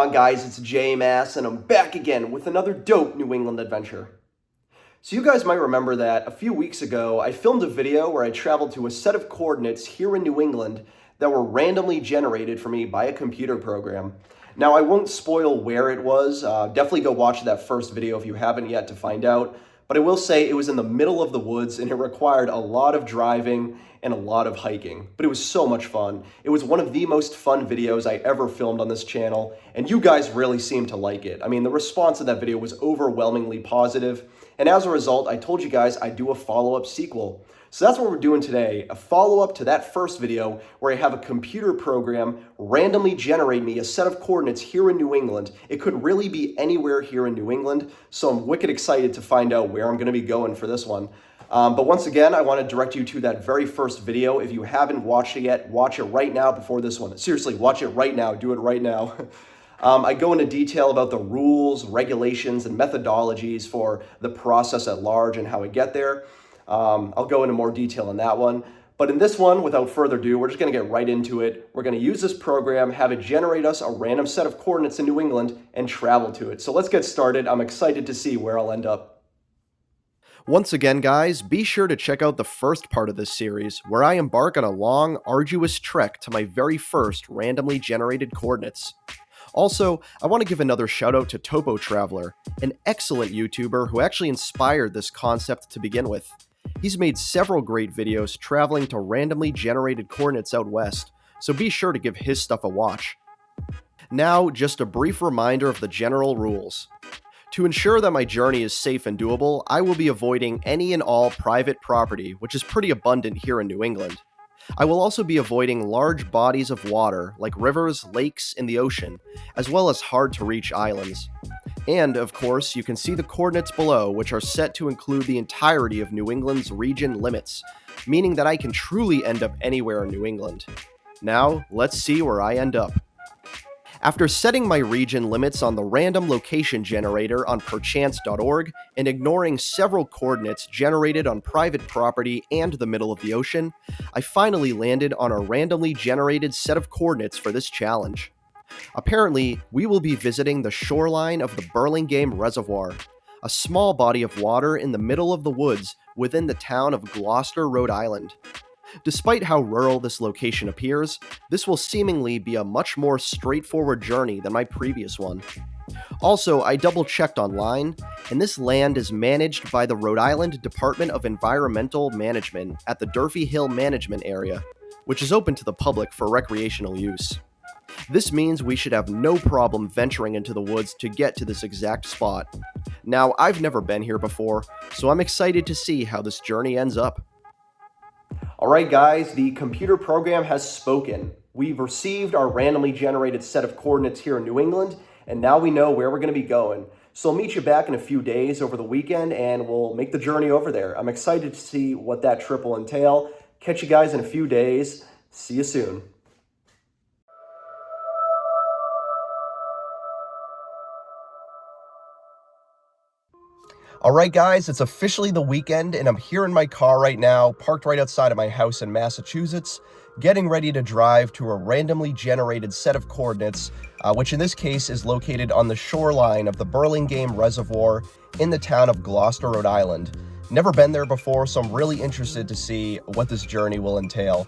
on, guys? It's J-Mass, and I'm back again with another dope New England adventure. So you guys might remember that a few weeks ago, I filmed a video where I traveled to a set of coordinates here in New England that were randomly generated for me by a computer program. Now, I won't spoil where it was. Definitely go watch that first video if you haven't yet to find out. But I will say it was in the middle of the woods and it required a lot of driving and a lot of hiking. But it was so much fun. It was one of the most fun videos I ever filmed on this channel, and you guys really seemed to like it. I mean, the response to that video was overwhelmingly positive, and as a result, I told you guys I'd do a follow-up sequel. So that's what we're doing today, a follow-up to that first video where I have a computer program randomly generate me a set of coordinates here in New England. It could really be anywhere here in New England, so I'm wicked excited to find out where I'm going to be going for this one. But once again, I want to direct you to that very first video. If you haven't watched it yet, watch it right now before this one. Seriously, watch it right now. Do it right now. I go into detail about the rules, regulations, and methodologies for the process at large and how I get there. I'll go into more detail on that one. But in this one, without further ado, we're just going to get right into it. We're going to use this program, have it generate us a random set of coordinates in New England, and travel to it. So let's get started. I'm excited to see where I'll end up. Once again, guys, be sure to check out the first part of this series, where I embark on a long, arduous trek to my very first randomly generated coordinates. Also, I want to give another shout out to Topo Traveler, an excellent YouTuber who actually inspired this concept to begin with. He's made several great videos traveling to randomly generated coordinates out west, so be sure to give his stuff a watch. Now, just a brief reminder of the general rules. To ensure that my journey is safe and doable, I will be avoiding any and all private property, which is pretty abundant here in New England. I will also be avoiding large bodies of water, like rivers, lakes, and the ocean, as well as hard-to-reach islands. And, of course, you can see the coordinates below, which are set to include the entirety of New England's region limits, meaning that I can truly end up anywhere in New England. Now, let's see where I end up. After setting my region limits on the random location generator on perchance.org and ignoring several coordinates generated on private property and the middle of the ocean, I finally landed on a randomly generated set of coordinates for this challenge. Apparently, we will be visiting the shoreline of the Burlingame Reservoir, a small body of water in the middle of the woods within the town of Gloucester, Rhode Island. Despite how rural this location appears, this will seemingly be a much more straightforward journey than my previous one. Also, I double-checked online, and this land is managed by the Rhode Island Department of Environmental Management at the Durfee Hill Management Area, which is open to the public for recreational use. This means we should have no problem venturing into the woods to get to this exact spot. Now, I've never been here before, so I'm excited to see how this journey ends up. Alright guys, the computer program has spoken. We've received our randomly generated set of coordinates here in New England, and now we know where we're going to be going. So I'll meet you back in a few days over the weekend, and we'll make the journey over there. I'm excited to see what that trip will entail. Catch you guys in a few days. See you soon. Alright guys, it's officially the weekend and I'm here in my car right now, parked right outside of my house in Massachusetts, getting ready to drive to a randomly generated set of coordinates, which in this case is located on the shoreline of the Burlingame Reservoir in the town of Gloucester, Rhode Island. Never been there before, so I'm really interested to see what this journey will entail.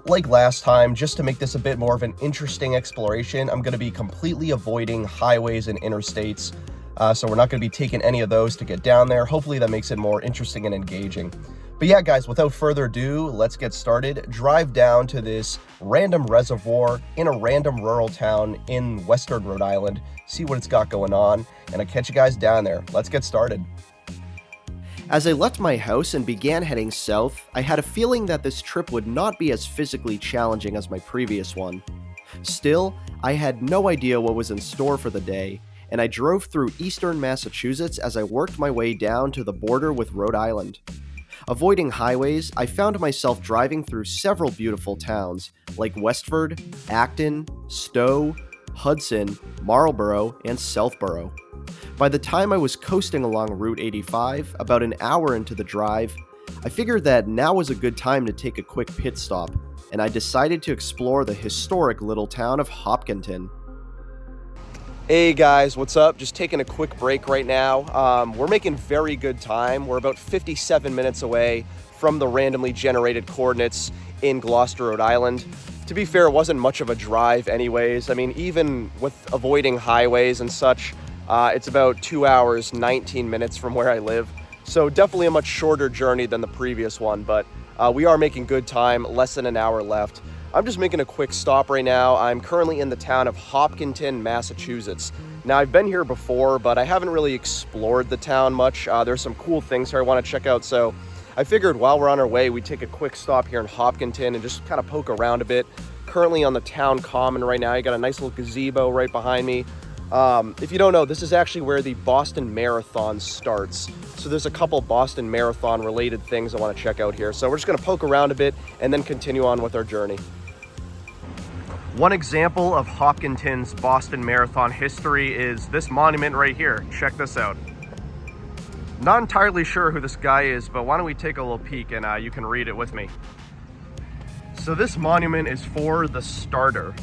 Like last time, just to make this a bit more of an interesting exploration, I'm going to be completely avoiding highways and interstates. So we're not going to be taking any of those to get down there. Hopefully that makes it more interesting and engaging. But yeah, guys, without further ado, let's get started. Drive down to this random reservoir in a random rural town in western Rhode Island, see what it's got going on, and I'll catch you guys down there. Let's get started. As I left my house and began heading south, I had a feeling that this trip would not be as physically challenging as my previous one. Still, I had no idea what was in store for the day, and I drove through eastern Massachusetts as I worked my way down to the border with Rhode Island. Avoiding highways, I found myself driving through several beautiful towns like Westford, Acton, Stowe, Hudson, Marlborough, and Southborough. By the time I was coasting along Route 85, about an hour into the drive, I figured that now was a good time to take a quick pit stop, and I decided to explore the historic little town of Hopkinton. Hey guys, what's up? Just taking a quick break right now. We're making very good time. We're about 57 minutes away from the randomly generated coordinates in Gloucester, Rhode Island. To be fair, it wasn't much of a drive anyways. I mean, even with avoiding highways and such, it's about 2 hours, 19 minutes from where I live. So definitely a much shorter journey than the previous one, but we are making good time, less than an hour left. I'm just making a quick stop right now. I'm currently in the town of Hopkinton, Massachusetts. Now, I've been here before, but I haven't really explored the town much. There's some cool things here I want to check out, so I figured while we're on our way, we'd take a quick stop here in Hopkinton and just kind of poke around a bit. Currently on the town common right now. You got a nice little gazebo right behind me. If you don't know, this is actually where the Boston Marathon starts. So there's a couple Boston Marathon related things I want to check out here. So we're just going to poke around a bit and then continue on with our journey. One example of Hopkinton's Boston Marathon history is this monument right here. Check this out. Not entirely sure who this guy is, but why don't we take a little peek and you can read it with me. So this monument is for the starter,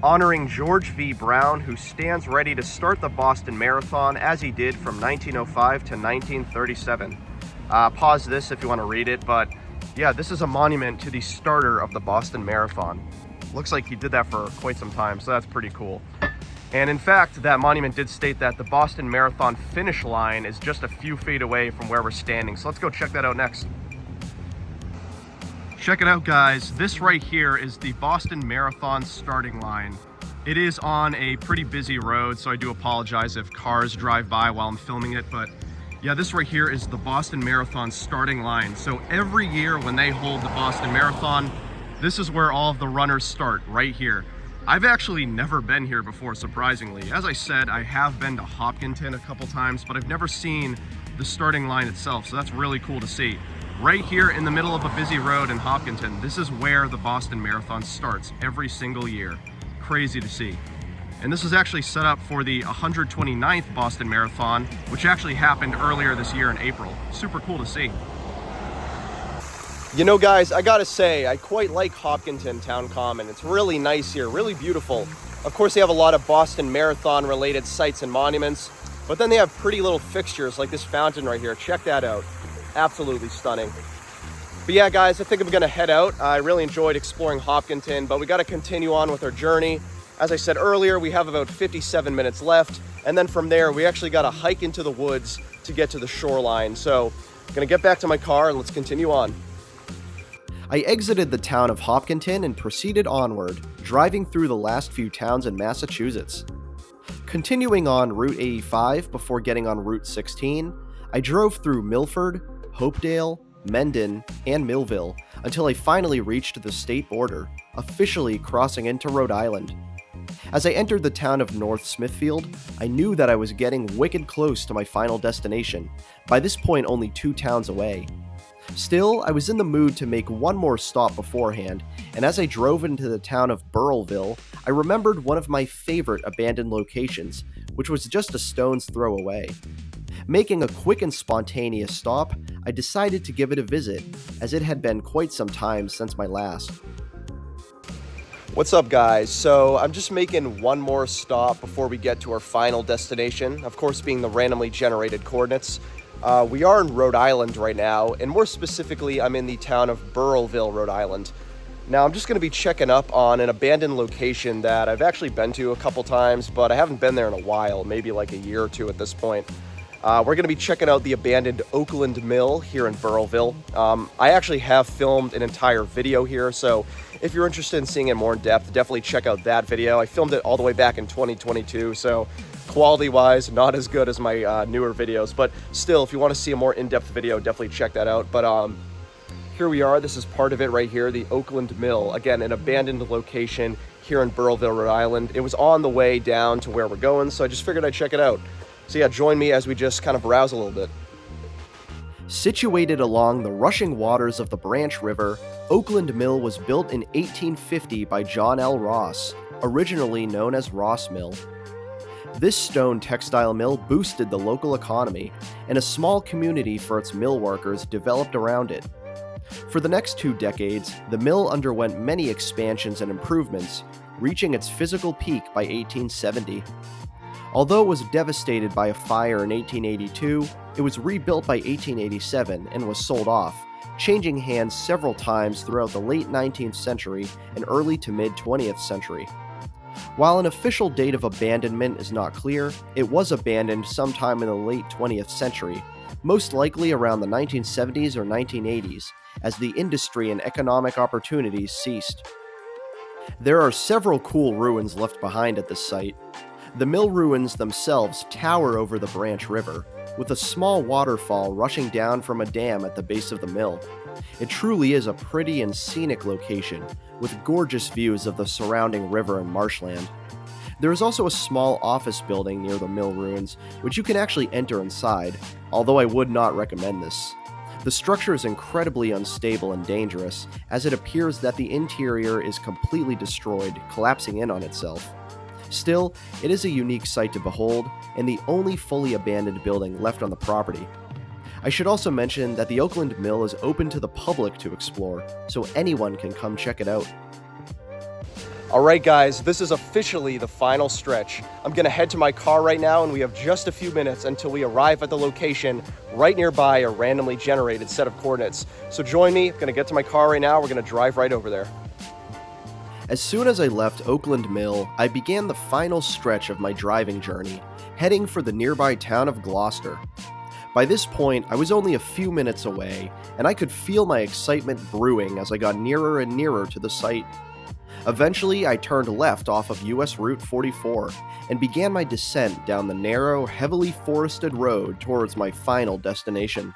honoring George V. Brown, who stands ready to start the Boston Marathon as he did from 1905 to 1937. Pause this if you want to read it, but yeah, this is a monument to the starter of the Boston Marathon. Looks like he did that for quite some time, so that's pretty cool. And in fact, that monument did state that the Boston Marathon finish line is just a few feet away from where we're standing. So let's go check that out next. Check it out, guys. This right here is the Boston Marathon starting line. It is on a pretty busy road, so I do apologize if cars drive by while I'm filming it, but yeah, this right here is the Boston Marathon starting line. So every year when they hold the Boston Marathon, this is where all of the runners start, right here. I've actually never been here before, surprisingly. As I said, I have been to Hopkinton a couple times, but I've never seen the starting line itself, so that's really cool to see. Right here in the middle of a busy road in Hopkinton, this is where the Boston Marathon starts every single year. Crazy to see. And this is actually set up for the 129th Boston Marathon, which actually happened earlier this year in April. Super cool to see. You know, guys, I gotta say, I quite like Hopkinton Town Common. It's really nice here, really beautiful. Of course, they have a lot of Boston Marathon related sites and monuments, but then they have pretty little fixtures like this fountain right here. Check that out. Absolutely stunning. But yeah, guys, I think I'm gonna head out. I really enjoyed exploring Hopkinton, but we gotta continue on with our journey. As I said earlier, we have about 57 minutes left, and then from there, we actually gotta hike into the woods to get to the shoreline. So I'm gonna get back to my car and let's continue on. I exited the town of Hopkinton and proceeded onward, driving through the last few towns in Massachusetts. Continuing on Route 85 before getting on Route 16, I drove through Milford, Hopedale, Mendon, and Millville until I finally reached the state border, officially crossing into Rhode Island. As I entered the town of North Smithfield, I knew that I was getting wicked close to my final destination, by this point only 2 towns away. Still, I was in the mood to make one more stop beforehand, and as I drove into the town of Burrillville, I remembered one of my favorite abandoned locations, which was just a stone's throw away. Making a quick and spontaneous stop, I decided to give it a visit, as it had been quite some time since my last. What's up, guys? So I'm just making one more stop before we get to our final destination, of course being the randomly generated coordinates. We are in Rhode Island right now, and more specifically, I'm in the town of Burrillville, Rhode Island. Now, I'm just going to be checking up on an abandoned location that I've actually been to a couple times, but I haven't been there in a while, maybe like a year or two at this point. We're going to be checking out the abandoned Oakland Mill here in Burrillville. I actually have filmed an entire video here, so if you're interested in seeing it more in depth, definitely check out that video. I filmed it all the way back in 2022, so quality-wise, not as good as my newer videos, but still, if you want to see a more in-depth video, definitely check that out. But here we are. This is part of it right here, the Oakland Mill. Again, an abandoned location here in Burrillville, Rhode Island. It was on the way down to where we're going, so I just figured I'd check it out. So yeah, join me as we just kind of browse a little bit. Situated along the rushing waters of the Branch River, Oakland Mill was built in 1850 by John L. Ross, originally known as Ross Mill. This stone textile mill boosted the local economy, and a small community for its mill workers developed around it. For the next 2 decades, the mill underwent many expansions and improvements, reaching its physical peak by 1870. Although it was devastated by a fire in 1882, it was rebuilt by 1887 and was sold off, changing hands several times throughout the late 19th century and early to mid-20th century. While an official date of abandonment is not clear, it was abandoned sometime in the late 20th century, most likely around the 1970s or 1980s, as the industry and economic opportunities ceased. There are several cool ruins left behind at this site. The mill ruins themselves tower over the Branch River, with a small waterfall rushing down from a dam at the base of the mill. It truly is a pretty and scenic location, with gorgeous views of the surrounding river and marshland. There is also a small office building near the mill ruins, which you can actually enter inside, although I would not recommend this. The structure is incredibly unstable and dangerous, as it appears that the interior is completely destroyed, collapsing in on itself. Still, it is a unique sight to behold, and the only fully abandoned building left on the property. I should also mention that the Oakland Mill is open to the public to explore, so anyone can come check it out. Alright guys, this is officially the final stretch. I'm gonna head to my car right now, and we have just a few minutes until we arrive at the location right nearby a randomly generated set of coordinates. So join me, I'm gonna get to my car right now, we're gonna drive right over there. As soon as I left Oakland Mill, I began the final stretch of my driving journey, heading for the nearby town of Gloucester. By this point, I was only a few minutes away, and I could feel my excitement brewing as I got nearer and nearer to the site. Eventually, I turned left off of US Route 44 and began my descent down the narrow, heavily forested road towards my final destination.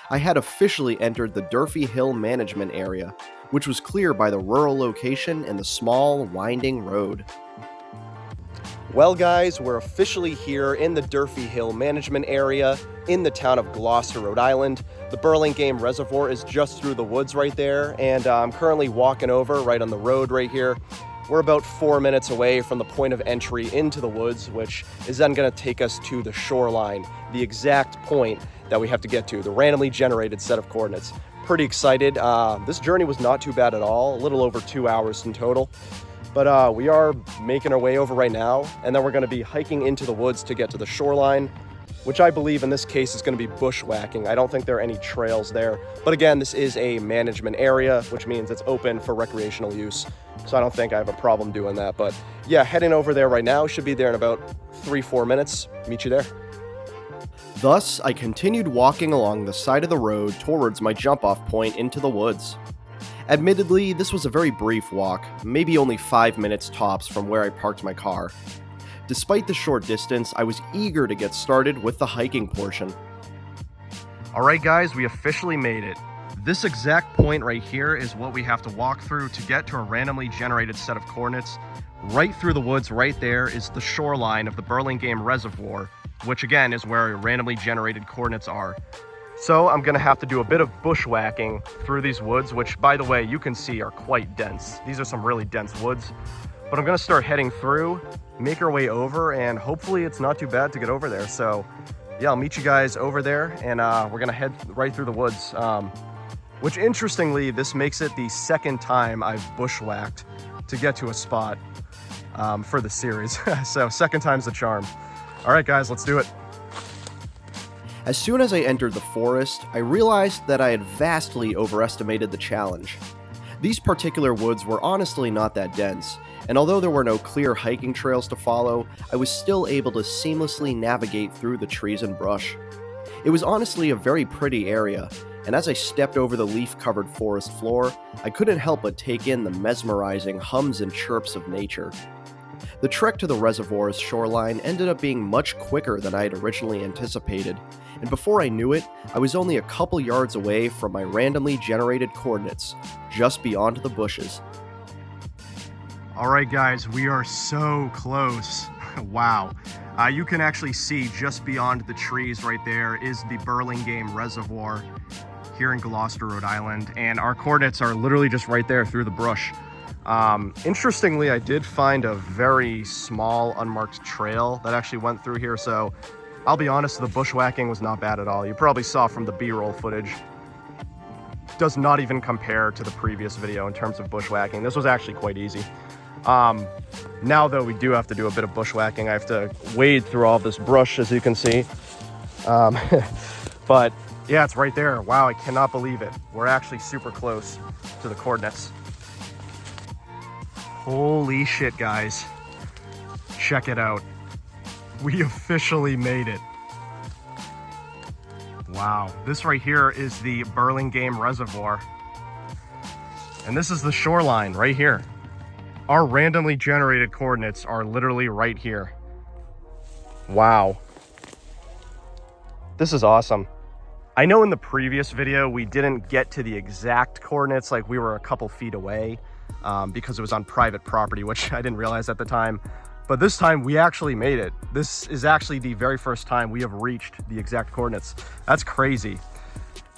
I had officially entered the Durfee Hill Management Area, which was clear by the rural location and the small, winding road. Well guys, we're officially here in the Durfee Hill Management Area in the town of Gloucester, Rhode Island. The Burlingame Reservoir is just through the woods right there, and I'm currently walking over right on the road right here. We're about 4 minutes away from the point of entry into the woods, which is then going to take us to the shoreline, the exact point that we have to get to, the randomly generated set of coordinates. Pretty excited. This journey was not too bad at all, a little over 2 hours in total. But we are making our way over right now, and then we're going to be hiking into the woods to get to the shoreline, which I believe in this case is going to be bushwhacking. I don't think there are any trails there. But again, this is a management area, which means it's open for recreational use. So I don't think I have a problem doing that. But yeah, heading over there right now. Should be there in about 3-4 minutes. Meet you there. Thus, I continued walking along the side of the road towards my jump-off point into the woods. Admittedly, this was a very brief walk, maybe only 5 minutes tops from where I parked my car. Despite the short distance, I was eager to get started with the hiking portion. Alright guys, we officially made it. This exact point right here is what we have to walk through to get to a randomly generated set of coordinates. Right through the woods right there is the shoreline of the Burlingame Reservoir, which again is where our randomly generated coordinates are. So I'm going to have to do a bit of bushwhacking through these woods, which by the way, you can see are quite dense. These are some really dense woods. But I'm going to start heading through, make our way over, and hopefully it's not too bad to get over there. So yeah, I'll meet you guys over there, and we're going to head right through the woods. Which interestingly, this makes it the second time I've bushwhacked to get to a spot for the series. So second time's the charm. All right guys, let's do it. As soon as I entered the forest, I realized that I had vastly overestimated the challenge. These particular woods were honestly not that dense, and although there were no clear hiking trails to follow, I was still able to seamlessly navigate through the trees and brush. It was honestly a very pretty area, and as I stepped over the leaf-covered forest floor, I couldn't help but take in the mesmerizing hums and chirps of nature. The trek to the reservoir's shoreline ended up being much quicker than I had originally anticipated, and before I knew it, I was only a couple yards away from my randomly generated coordinates, just beyond the bushes. Alright guys, we are so close. Wow. You can actually see just beyond the trees right there is the Burlingame Reservoir here in Gloucester, Rhode Island, and our coordinates are literally just right there through the brush. Interestingly, I did find a very small unmarked trail that actually went through here, so I'll be honest, the bushwhacking was not bad at all. You probably saw from the B-roll footage. Does not even compare to the previous video in terms of bushwhacking. This was actually quite easy. Now though, we do have to do a bit of bushwhacking. I have to wade through all this brush, as you can see. But yeah, it's right there. Wow, I cannot believe it. We're actually super close to the coordinates. Holy shit, guys. Check it out. We officially made it. Wow, this right here is the Burlingame Reservoir. And this is the shoreline right here. Our randomly generated coordinates are literally right here. Wow. This is awesome. I know in the previous video, we didn't get to the exact coordinates, like we were a couple feet away because it was on private property, which I didn't realize at the time. But this time we actually made it. This is actually the very first time we have reached the exact coordinates. That's crazy.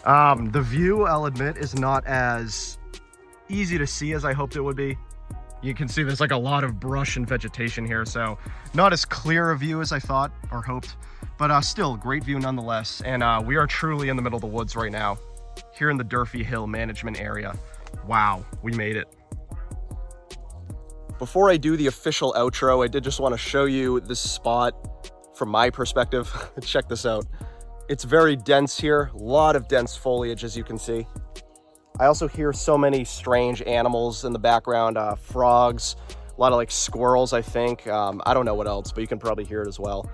The view, I'll admit, is not as easy to see as I hoped it would be. You can see there's like a lot of brush and vegetation here, so not as clear a view as I thought or hoped, but still great view nonetheless. And we are truly in the middle of the woods right now, here in the Durfee Hill management area. Wow, we made it. Before I do the official outro, I did just want to show you this spot from my perspective. Check this out. It's very dense here, a lot of dense foliage, as you can see. I also hear so many strange animals in the background, frogs, a lot of like squirrels, I think. I don't know what else, but you can probably hear it as well.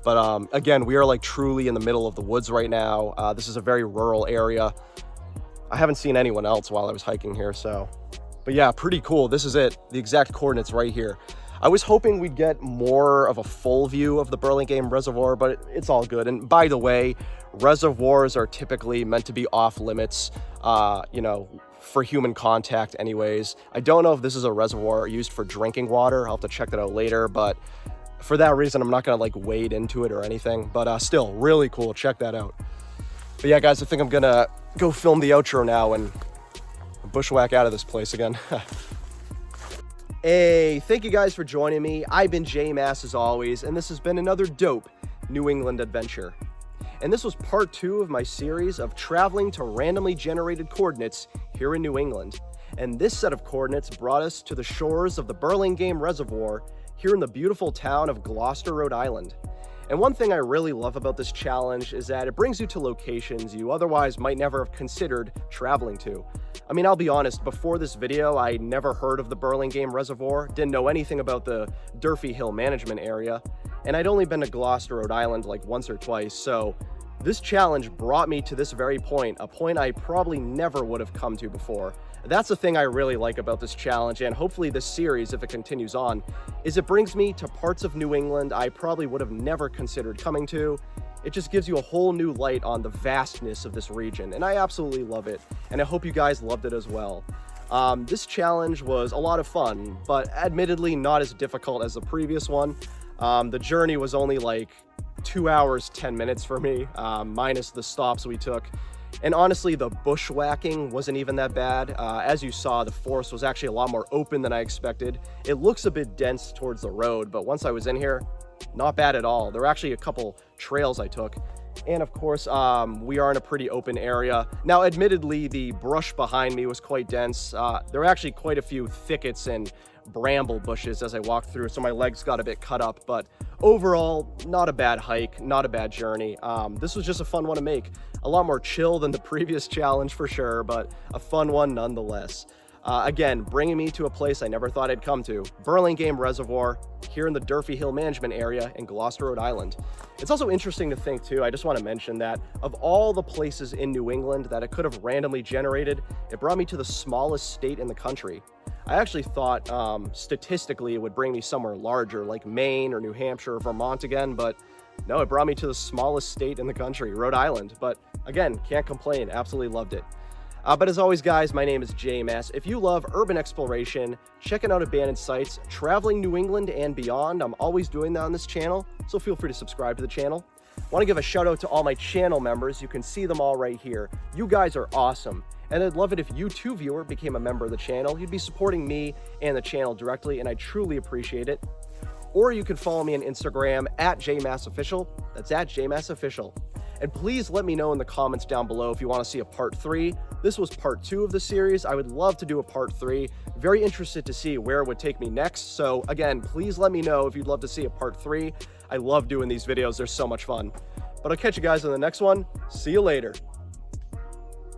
But again, we are like truly in the middle of the woods right now. This is a very rural area. I haven't seen anyone else while I was hiking here, so. But yeah, pretty cool. This is it, the exact coordinates right here. I was hoping we'd get more of a full view of the Burlingame Reservoir, but it's all good. And by the way, reservoirs are typically meant to be off limits, you know, for human contact anyways. I don't know if this is a reservoir used for drinking water. I'll have to check that out later, but for that reason, I'm not gonna like wade into it or anything, but still really cool. Check that out. But yeah, guys, I think I'm gonna go film the outro now and bushwhack out of this place again. Hey, thank you guys for joining me. I've been J-Mass as always, and this has been another dope New England adventure. And this was part 2 of my series of traveling to randomly generated coordinates here in New England. And this set of coordinates brought us to the shores of the Burlingame Reservoir here in the beautiful town of Gloucester, Rhode Island. And one thing I really love about this challenge is that it brings you to locations you otherwise might never have considered traveling to. I mean, I'll be honest, before this video, I never heard of the Burlingame Reservoir, didn't know anything about the Durfee Hill management area, and I'd only been to Gloucester, Rhode Island like once or twice, so this challenge brought me to this very point, a point I probably never would have come to before. That's the thing I really like about this challenge, and hopefully this series, if it continues on, is it brings me to parts of New England I probably would have never considered coming to. It just gives you a whole new light on the vastness of this region, and I absolutely love it, and I hope you guys loved it as well. This challenge was a lot of fun, but admittedly not as difficult as the previous one. The journey was only like 2 hours, 10 minutes for me, minus the stops we took. And honestly, the bushwhacking wasn't even that bad. As you saw, the forest was actually a lot more open than I expected. It looks a bit dense towards the road, but once I was in here, not bad at all. There were actually a couple trails I took. And of course, we are in a pretty open area. Now, admittedly, the brush behind me was quite dense. There were actually quite a few thickets and bramble bushes as I walked through, so my legs got a bit cut up, but overall, not a bad hike, not a bad journey. This was just a fun one to make. A lot more chill than the previous challenge for sure, but a fun one nonetheless. Again, bringing me to a place I never thought I'd come to, Burlingame Reservoir, here in the Durfee Hill management area in Gloucester, Rhode Island. It's also interesting to think too, I just want to mention that of all the places in New England that it could have randomly generated, it brought me to the smallest state in the country. I actually thought statistically it would bring me somewhere larger like Maine or New Hampshire or Vermont again, but no, it brought me to the smallest state in the country, Rhode Island. But again, can't complain, absolutely loved it. But as always, guys, my name is J-Mass. If you love urban exploration, checking out abandoned sites, traveling New England and beyond, I'm always doing that on this channel, so feel free to subscribe to the channel. I want to give a shout out to all my channel members. You can see them all right here. You guys are awesome. And I'd love it if you too, viewer, became a member of the channel. You'd be supporting me and the channel directly, and I truly appreciate it. Or you can follow me on Instagram at JMassOfficial. That's at JMassOfficial. And please let me know in the comments down below if you want to see a part 3 This was part 2 of the series. I would love to do a part 3. Very interested to see where it would take me next. So again, please let me know if you'd love to see a part 3. I love doing these videos. They're so much fun. But I'll catch you guys on the next one. See you later.